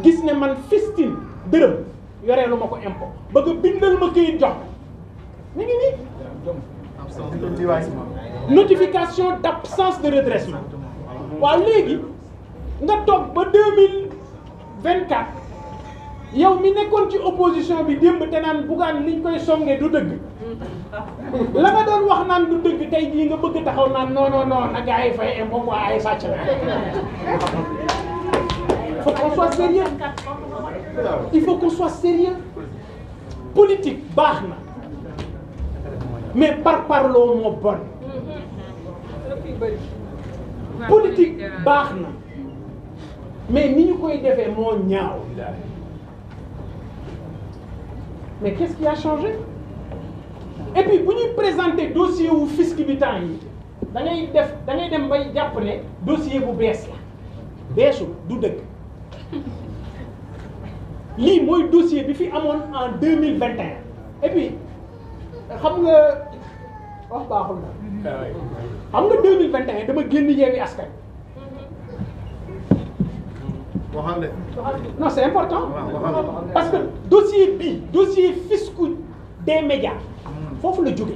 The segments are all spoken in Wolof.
gis ne man fistine dërëm yoreelu ma ko impôt bëgg a bindal ma këyit jox mi ngi nii notification d'absence de redressement waaw léegi nga toog ba 2024 yow mi nekkoon ci opposition bi démb te naan Bougane liñ koy songee du dëgg la nga doon wax naan du dëgg tey jii nga bëgg taxaw naan non non non na gars yi fay impôt quoi ay sàcc la. Il faut qu'on soit sérieux. Il faut qu'on soit sérieux. Politique baax na mais parloo moo bon. Politique baax na mais ni ñu koy defee moo ñaaw. Mais qu'est-ce qui a changé? Et puis bu ñuy présenter dossier wu fisc bi temps yi da ngay dem bay jàpp ne dossier bu bees la beesul du dëgg lii mooy dossier bi fi amoon en 2021 et puis xam nga wax baaxul na xam nga 2021 dama génn Yewwi Askan non c'est important parce que dossier fiscal des médias foofu la jóge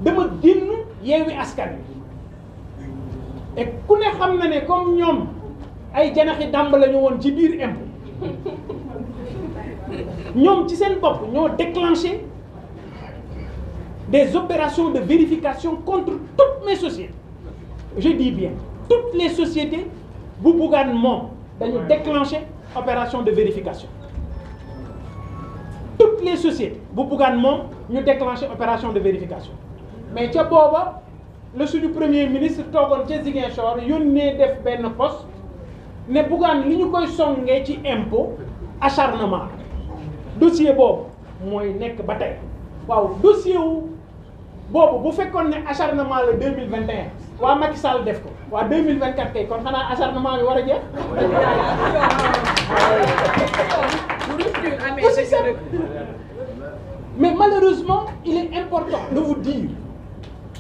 dama génn Yewwi Askan et ku ne xam na ne comme ñoom ay janaxi dàmb la ñu woon ci biir impôt ñoom ci seen bopp ñoo déclenché des opérations de vérification contre toutes mes sociétés je dis bien toutes les sociétés bu Bougane moom dañu déclenché opération de vérification toutes les sociétés bu Bougane moom ñu déclenché opération de vérification mais ca booba le suñu premier ministre toogoon ca Ziguinchor yónnee def benn poste ne Bougane li ñu koy songee ci impôt acharnement dossier boobu mooy nekk ba tey waaw dossier wu boobu bu fekkoon ne acharnement la 2021 waa Macky Sall def ko waa 2024 kay kon xanaa acharnement bi war a jeex. aussi simple. Mais malheureusement il est important de vous dire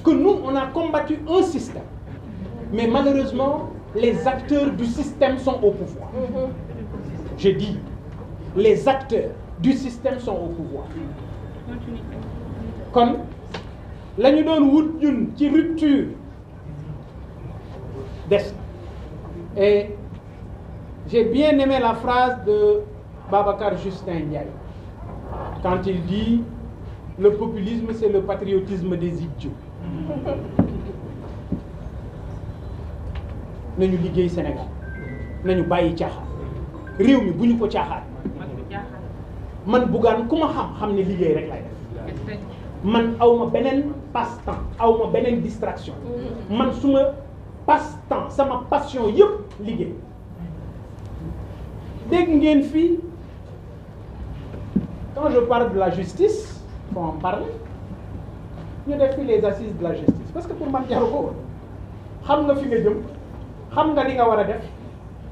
que nous on a combattu un système mais malheureusement les acteurs du système sont au pouvoir. Je dis les acteurs du système sont au pouvoir. Kon la ñu doon wut ñun ci rupture des et j'ai bien aimé la phrase de Babacar Justin Ndiaye quand il dit le populisme c'est le patriotisme des idiots. nañu liggéey Sénégal nañu bàyyi caaxaan réew mi bu ñu ko caaxaan man Bougane ku ma xam ne liggéey rek lay def man awma beneen passe-temps awma beneen distraction man suma passe-temps sama passion yëpp liggéey dégg ngeen fii quand je parle de la justice faut en parler ñu def fi les assises de la justice parce que pour man jaru ko xam nga fi nga jëm xam nga li nga war a def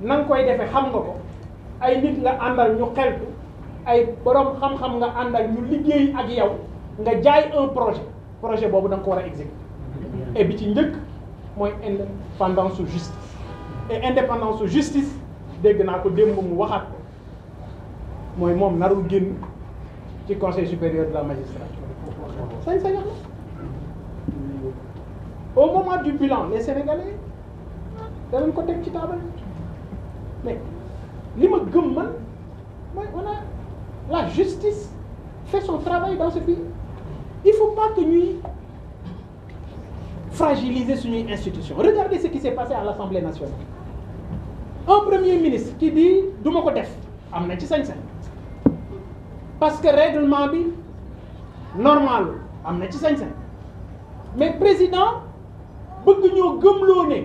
na nga koy defee xam nga ko ay nit nga àndal ñu xeltu ay borom xam-xam nga àndal ñu liggéey ak yow nga jaay un projet boobu da nga ko war a exécuter et bi ci njëkk mooy indépendance su justice et indépendance su justice dégg naa ko démb mu waxaat ko mooy moom narul génn ci conseil supérieur de la magistrature sañ-sañ au moment du bilan les Sénégalais danañ ko teg ci taabal mais li ma gëm man mooy la justice fait son travail dans ce pays il faut pas que ñuy fragiliser suñuy institution regardez ce qui s'est passé à l'Assemblée nationale un premier ministre qui dit du ma ko def am na ci sañ-sañ parce que règlement bi normal am na ci sañ-sañ mais président bëgg ñoo gëmloo ne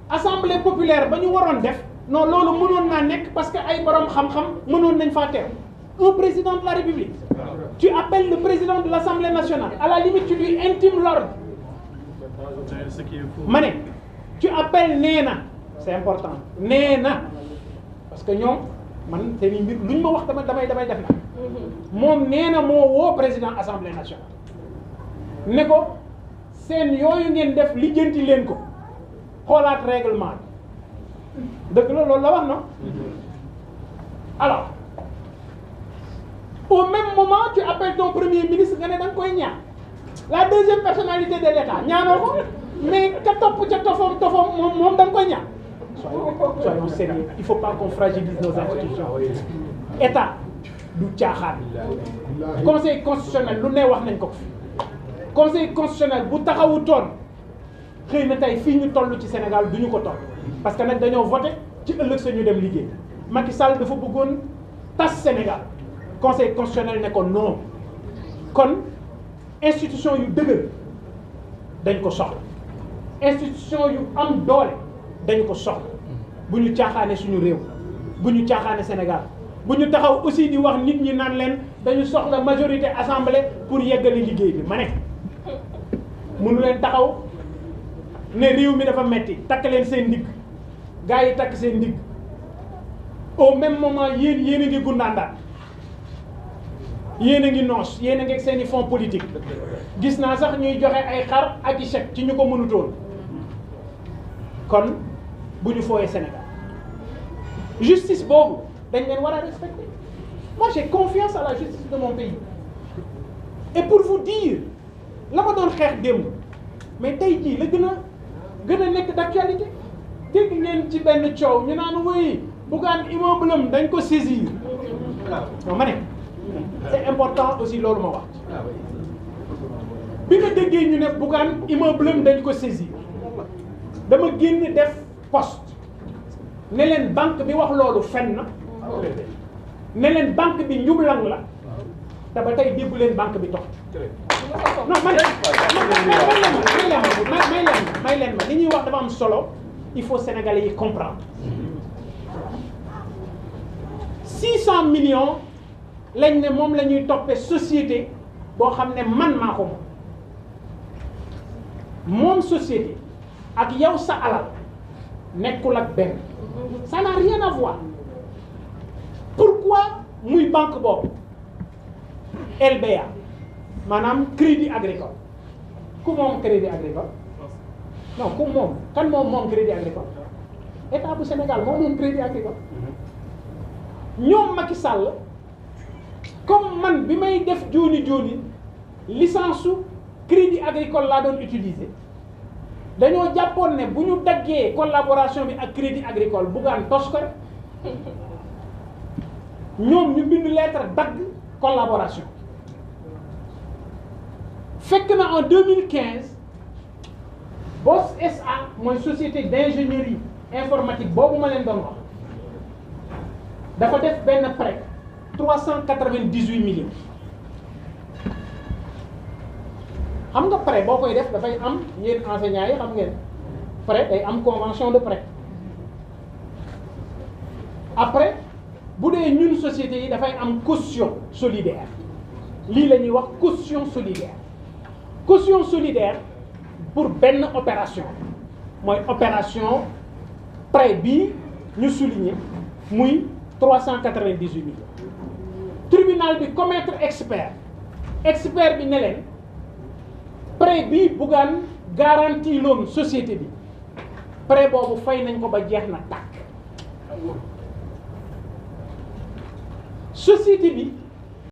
assemblée populaire ba ñu waroon def non loolu mënoon naa nekk parce que ay borom xam-xam mënoon nañ faa teew un président de la République tu appelles le président de l'Assemblée nationale à la limite tu lui intimes l'ordre ma ne tu appelles nee na c'est important nee na parce que ñoom man te ni mbir luñ ma wax damay def na moom nee na moo woo président Assemblée nationale ne ko seen yooyu ngeen def lijjanti leen ko xoolaat règlement bi dëgg la loolu la wax non. Alors au même moment tu appelles ton premier ministre nga ne da nga koy ñaan la deuxième personnalité de l'État ñaanoo ko mais ka topp ca tofom moom da nga koy ñaan. Soyons sérieux, il faut pas qu'on fragilise nos institutions. État du caaxaan. Conseil constitutionnel lu ne wax nañ ko fi. Conseil constitutionnel bu taxawutoon xëy na tey fii ñu toll ci Sénégal du ñu ko toll parce que nag dañoo voté ci ëllëg sa ñu dem liggéey. Macky Sall dafa bëggoon tas Sénégal conseil constitutionnel ne ko non kon institution yu dëgër dañ ko soxla institution yu am doole dañ ko soxla bu ñu caaxaane suñu réew bu ñu caaxaane Sénégal bu ñu taxaw aussi di wax nit ñi naan leen dañu soxla majorité assemblée pour yeggali liggéey bi ma ne mënu leen taxaw ne réew mi dafa metti takk leen seen ndigg gars yi takk seen ndigg au même moment yéen a ngi gundaandaat yéen a ngi noos yéen a ngi ak seen i fonds politique gis naa sax ñuy joxe ay xar ak i chèque ci ñu ko mënutoon kon bu ñu fooyee Sénégal justice boobu dañ leen war a respecter moi j'ai confiance à la justice de mon pays et pour vous dire la ma doon xeex démb mais tey jii la gën a nekk d'actualité dégg ngeen ci benn coow ñu naan woy Bougane immeuble am dañ ko saisir non ma ne c'est important aussi loolu ma wax bi nga déggee ñu ne Bougane immeuble am dañ ko saisir dama génn def poste ne leen banque bi wax loolu fen na ne leen banque bi njublang la te ba tey déggu leen banque bi tox non may leen ma li ñuy wax dafa am solo il faut sénégalais yi comprendre 600 millions lañ ne moom la ñuy toppee société boo xam ne man maa ko moom société ak yow sa alal nekkul ak benn ça n'a rien à voir pourquoi muy banque boobu LBA maanaam crédit agricole ku moom crédit agricole non ku moom kan moom crédit agricole état bu Sénégal moom crédit agricole ñoom Macky Sall comme man bi may def jooni licence su crédit agricole laa doon utiliser dañoo jàppoon ne bu ñu daggee collaboration bi ak crédit agricole Bougane tos ko rek ñoom ñu bind lettre dagg collaboration fekk na en 2015 BOS SA mooy société d'ingénierie informatique boobu ma leen doon wax dafa def benn prêt 398 millions xam nga prêt boo koy def dafay am yéen enseignants yi xam ngeen prêt day am convention de prêt après bu dee ñun sociétés yi dafay am caution solidaire lii la ñuy wax caution solidaire pour benn opération mooy opération prêt bii ñu souligner muy 398 millions tribunal bi commettre expert bi ne leen prêt bi Bougane garantie loon société bi prêt boobu fay nañ ko ba jeex na tàkk société bi